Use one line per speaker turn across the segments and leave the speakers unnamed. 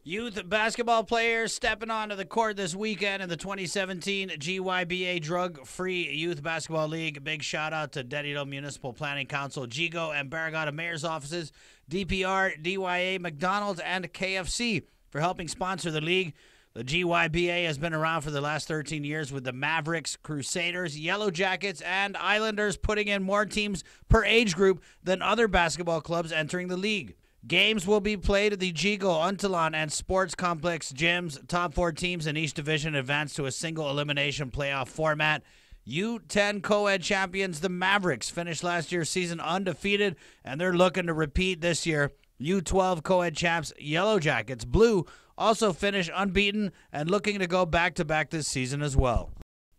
Youth basketball players stepping onto the court this weekend in the 2017 GYBA Drug-Free Youth Basketball League. Big shout out to Dania Municipal Planning Council, GYBA and Barragata Mayor's offices, DPR, DYA, McDonald's, and KFC for helping sponsor the league. The GYBA has been around for the last 13 years with the Mavericks, Crusaders, Yellow Jackets, and Islanders putting in more teams per age group than other basketball clubs entering the league. Games will be played at the Gigo, Untalan, and Sports Complex gyms. Top 4 teams in each division advance to a single elimination playoff format. U10 co-ed champions, the Mavericks, finished last year's season undefeated, and they're looking to repeat this year. U12 co-ed champs, Yellow Jackets, Blue, also finished unbeaten and looking to go back-to-back this season as well.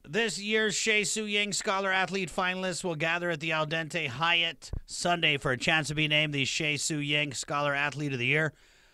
This year's Shea Su Ying Scholar Athlete finalists will gather at the Al Dente Hyatt Sunday for a chance to be named the Shea Su Ying Scholar Athlete of the Year.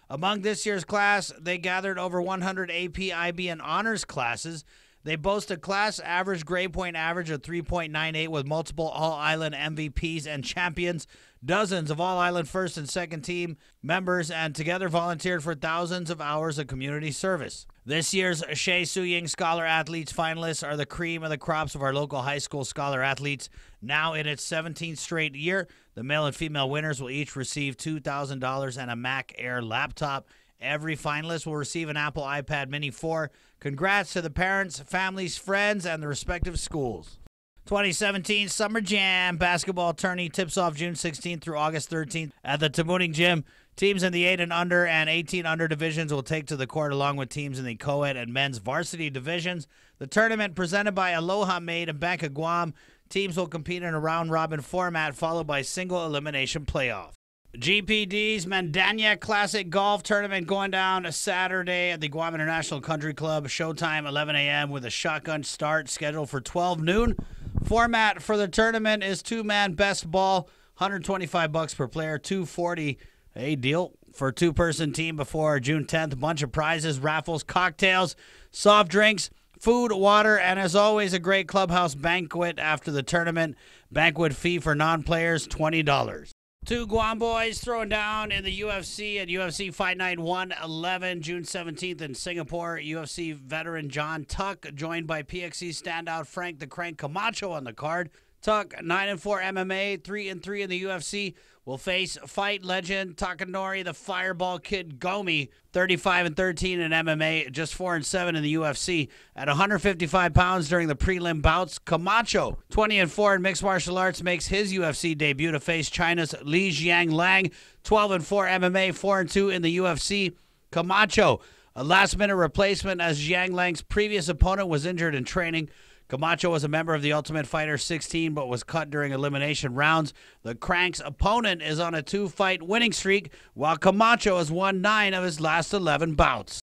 Among this year's class, they gathered over 100 AP, IB, and honors classes. They boast a class average grade point average of 3.98 with multiple All-Island MVPs and champions, dozens of All-Island first and second team members, and together volunteered for thousands of hours of community service. This year's Shea Su Ying Scholar Athletes finalists are the cream of the crops of our local high school scholar athletes. Now in its 17th straight year, the male and female winners will each receive $2,000 and a Mac Air laptop. Every finalist will receive an Apple iPad Mini 4. Congrats to the parents, families, friends, and the respective schools. 2017 Summer Jam basketball tourney tips off June 16th through August 13th at the Tamuning Gym. Teams in the 8 and under and 18 under divisions will take to the court along with teams in the co-ed and men's varsity divisions. The tournament presented by Aloha Made and Bank of Guam. Teams will compete in a round-robin format followed by single elimination playoff. GPD's Dania Classic Golf Tournament going down Saturday at the Guam International Country Club. Showtime 11 a.m. with a shotgun start scheduled for 12 noon. Format for the tournament is two-man best ball, $125 per player, $240 a deal for a two-person team before June 10th. A bunch of prizes, raffles, cocktails, soft drinks, food, water, and as always, a great clubhouse banquet after the tournament. Banquet fee for non-players, $20. Two Guam boys throwing down in the UFC at UFC Fight Night 111, June 17th in Singapore. UFC veteran John Tuck, joined by PXC standout Frank the Crank Camacho on the card. Tuck, 9-4 MMA, 3-3 in the UFC, will face fight legend Takanori the Fireball Kid Gomi, 35-13 in MMA, just 4-7 in the UFC. At 155 pounds during the prelim bouts, Camacho, 20-4 in mixed martial arts, makes his UFC debut to face China's Li Jiang Lang, 12-4 MMA, 4-2 in the UFC. Camacho, a last-minute replacement as Jiang Lang's previous opponent was injured in training. Camacho was a member of the Ultimate Fighter 16 but was cut during elimination rounds. The Crank's opponent is on a 2-fight winning streak, while Camacho has won 9 of his last 11 bouts.